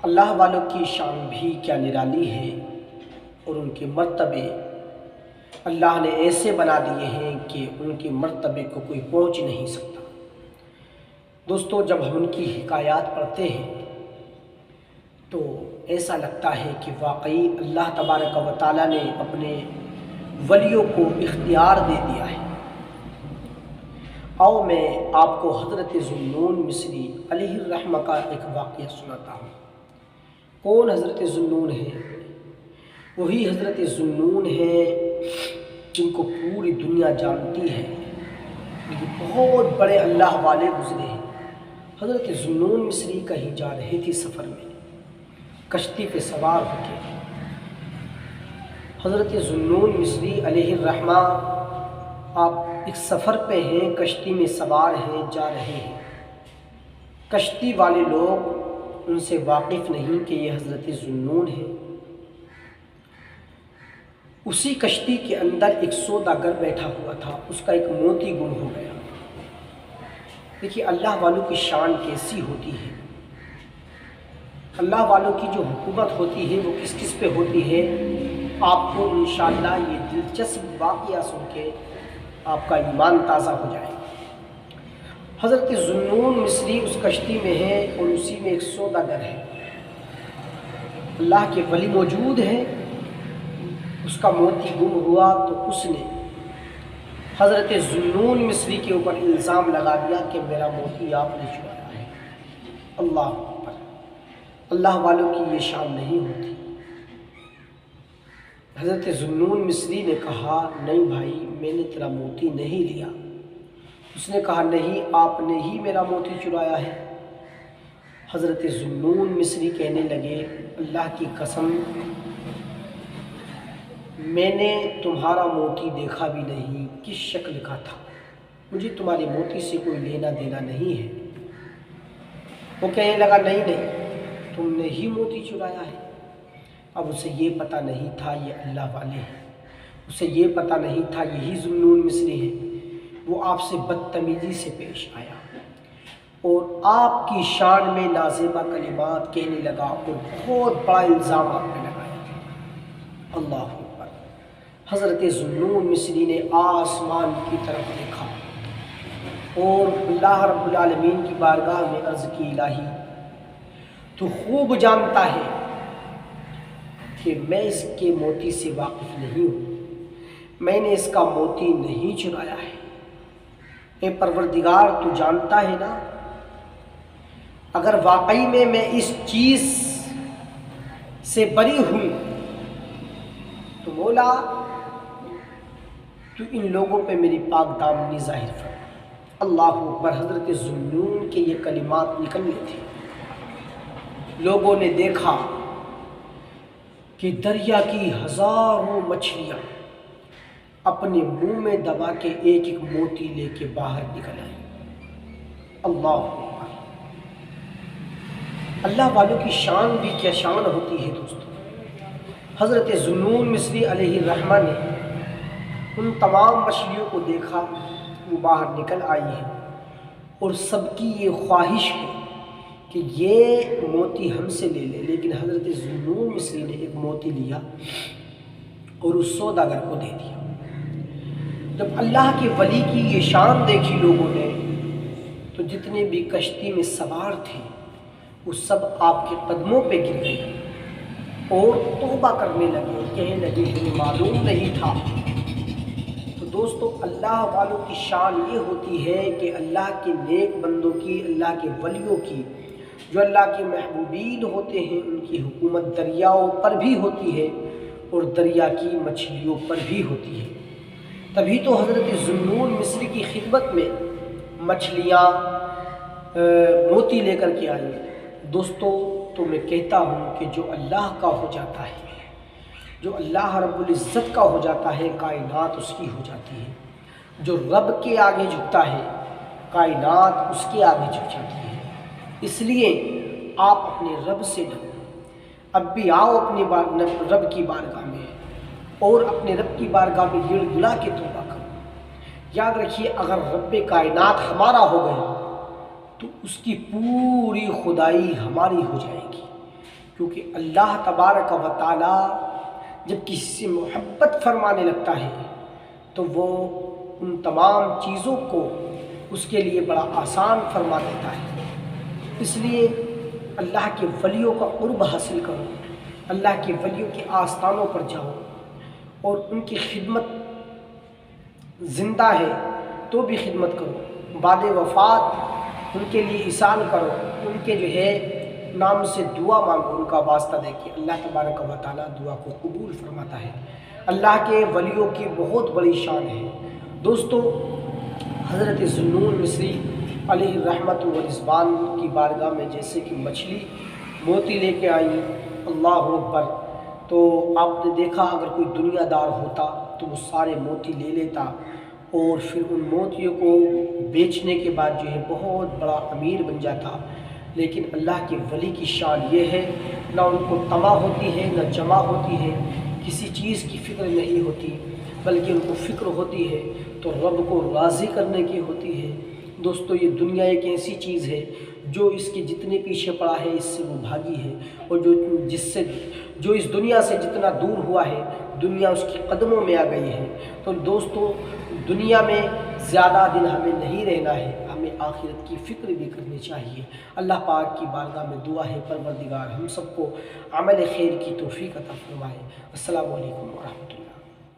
اللہ والوں کی شان بھی کیا نرالی ہے، اور ان کے مرتبے اللہ نے ایسے بنا دیے ہیں کہ ان کے مرتبے کو کوئی پہنچ نہیں سکتا۔ دوستو، جب ہم ان کی حکایات پڑھتے ہیں تو ایسا لگتا ہے کہ واقعی اللہ تبارک و تعالیٰ نے اپنے ولیوں کو اختیار دے دیا ہے۔ آؤ میں آپ کو حضرت ذوالنون مصری علیہ الرحمہ کا ایک واقعہ سناتا ہوں۔ کون حضرت ذوالنون ہیں؟ وہی حضرت ذوالنون ہیں جن کو پوری دنیا جانتی ہے، یہ بہت بڑے اللہ والے گزرے ہیں۔ حضرت ذوالنون مصری کہیں جا رہے تھے سفر میں، کشتی پہ سوار ہو کے۔ حضرت ذوالنون مصری علیہ الرحمہ آپ ایک سفر پہ ہیں، کشتی میں سوار ہیں، جا رہے ہیں۔ کشتی والے لوگ ان سے واقف نہیں کہ یہ حضرت ذوالنون ہیں۔ اسی کشتی کے اندر ایک سوداگر بیٹھا ہوا تھا، اس کا ایک موتی گم ہو گیا۔ دیکھیے اللہ والوں کی شان کیسی ہوتی ہے۔ اللہ والوں کی جو حکومت ہوتی ہے وہ کس کس پہ ہوتی ہے، آپ کو انشاءاللہ یہ دلچسپ واقعہ سن کے آپ کا ایمان تازہ ہو جائے گا۔ حضرت ذوالنون مصری اس کشتی میں ہے اور اسی میں ایک سوداگر ہے، اللہ کے ولی موجود ہیں۔ اس کا موتی گم ہوا تو اس نے حضرت ذوالنون مصری کے اوپر الزام لگا دیا کہ میرا موتی آپ نے چرایا ہے۔ اللہ اکبر! اللہ والوں کی یہ شان نہیں ہوتی۔ حضرت ذوالنون مصری نے کہا نہیں بھائی، میں نے تیرا موتی نہیں لیا۔ اس نے کہا نہیں، آپ نے ہی میرا موتی چرایا ہے۔ حضرت ذوالنون مصری کہنے لگے اللہ کی قسم، میں نے تمہارا موتی دیکھا بھی نہیں، کس شکل کا تھا، مجھے تمہارے موتی سے کوئی لینا دینا نہیں ہے۔ وہ کہنے لگا نہیں، تم نے ہی موتی چرایا ہے۔ اب اسے یہ پتہ نہیں تھا یہ اللہ والے ہیں، اسے یہ پتہ نہیں تھا یہی ذوالنون مصری ہیں۔ وہ آپ سے بدتمیزی سے پیش آیا اور آپ کی شان میں نازیبہ کلمات کہنے لگا اور بہت بڑا الزام آپ پہ لگایا۔ اللہ اکبر! حضرت ذوالنون مصری نے آسمان کی طرف دیکھا اور اللہ رب العالمین کی بارگاہ میں عرض کی الہی تو خوب جانتا ہے کہ میں اس کے موتی سے واقف نہیں ہوں، میں نے اس کا موتی نہیں چرایا ہے۔ اے پروردگار، تو جانتا ہے نا، اگر واقعی میں اس چیز سے بری ہوں تو مولا تو ان لوگوں پہ میری پاک دامنی ظاہر فرما۔ اللہ اکبر! حضرت ذوالنون کے یہ کلمات نکلنے تھے۔ لوگوں نے دیکھا کہ دریا کی ہزاروں مچھلیاں اپنے منہ میں دبا کے ایک ایک موتی لے کے باہر نکل آئی۔ اللہ اکبر! اللہ والوں کی شان بھی کیا شان ہوتی ہے دوستو۔ حضرت ذوالنون مصری علیہ الرحمہ نے ان تمام مچھلیوں کو دیکھا، وہ باہر نکل آئی ہیں اور سب کی یہ خواہش ہے کہ یہ موتی ہم سے لے لے، لیکن حضرت ذوالنون مصری نے ایک موتی لیا اور اس سوداگر کو دے دیا۔ جب اللہ کے ولی کی یہ شان دیکھی لوگوں نے تو جتنے بھی کشتی میں سوار تھے وہ سب آپ کے قدموں پہ گر گئے اور توبہ کرنے لگے، کہنے لگے ہمیں معلوم نہیں تھا۔ تو دوستو، اللہ والوں کی شان یہ ہوتی ہے کہ اللہ کے نیک بندوں کی، اللہ کے ولیوں کی، جو اللہ کے محبوبین ہوتے ہیں، ان کی حکومت دریاؤں پر بھی ہوتی ہے اور دریا کی مچھلیوں پر بھی ہوتی ہے۔ تبھی تو حضرت ذوالنون مصری کی خدمت میں مچھلیاں موتی لے کر کے آئی۔ دوستو، تو میں کہتا ہوں کہ جو اللہ کا ہو جاتا ہے، جو اللہ رب العزت کا ہو جاتا ہے، کائنات اس کی ہو جاتی ہے۔ جو رب کے آگے جھکتا ہے، کائنات اس کے آگے جھک جاتی ہے۔ اس لیے آپ اپنے رب سے ڈرو۔ اب بھی آؤ اپنے رب کی بارگاہ میں اور اپنے رب کی بارگاہ میں گڑ گڑا کے توبہ کرو۔ یاد رکھیے، اگر رب کائنات ہمارا ہو گیا تو اس کی پوری خدائی ہماری ہو جائے گی۔ کیونکہ اللہ تبارک و تعالی جب کسی سے محبت فرمانے لگتا ہے تو وہ ان تمام چیزوں کو اس کے لیے بڑا آسان فرما دیتا ہے۔ اس لیے اللہ کے ولیوں کا قرب حاصل کرو، اللہ کے ولیوں کے آستانوں پر جاؤ اور ان کی خدمت، زندہ ہے تو بھی خدمت کرو، بعد وفات ان کے لیے احسان کرو، ان کے جو ہے نام سے دعا مانگو، ان کا واسطہ دے کے اللہ تبارک و تعالیٰ دعا کو قبول فرماتا ہے۔ اللہ کے ولیوں کی بہت بڑی شان ہے۔ دوستو، حضرت ذوالنون مصری علیہ رحمت و رضوان کی بارگاہ میں جیسے کہ مچھلی موتی لے کے آئی، اللہ اکبر، تو آپ نے دیکھا اگر کوئی دنیا دار ہوتا تو وہ سارے موتی لے لیتا اور پھر ان موتیوں کو بیچنے کے بعد جو ہے بہت بڑا امیر بن جاتا، لیکن اللہ کے ولی کی شان یہ ہے، نہ ان کو طمع ہوتی ہے نہ جمع ہوتی ہے، کسی چیز کی فکر نہیں ہوتی، بلکہ ان کو فکر ہوتی ہے تو رب کو راضی کرنے کی ہوتی ہے۔ دوستو، یہ دنیا ایک ایسی چیز ہے جو اس کے جتنے پیچھے پڑا ہے اس سے وہ بھاگی ہے، اور جو اس دنیا سے جتنا دور ہوا ہے دنیا اس کے قدموں میں آ گئی ہے۔ تو دوستو، دنیا میں زیادہ دن ہمیں نہیں رہنا ہے، ہمیں آخرت کی فکر بھی کرنی چاہیے۔ اللہ پاک کی بارگاہ میں دعا ہے، پروردگار ہم سب کو عمل خیر کی توفیق عطا فرمائے۔ السلام علیکم ورحمۃ اللہ۔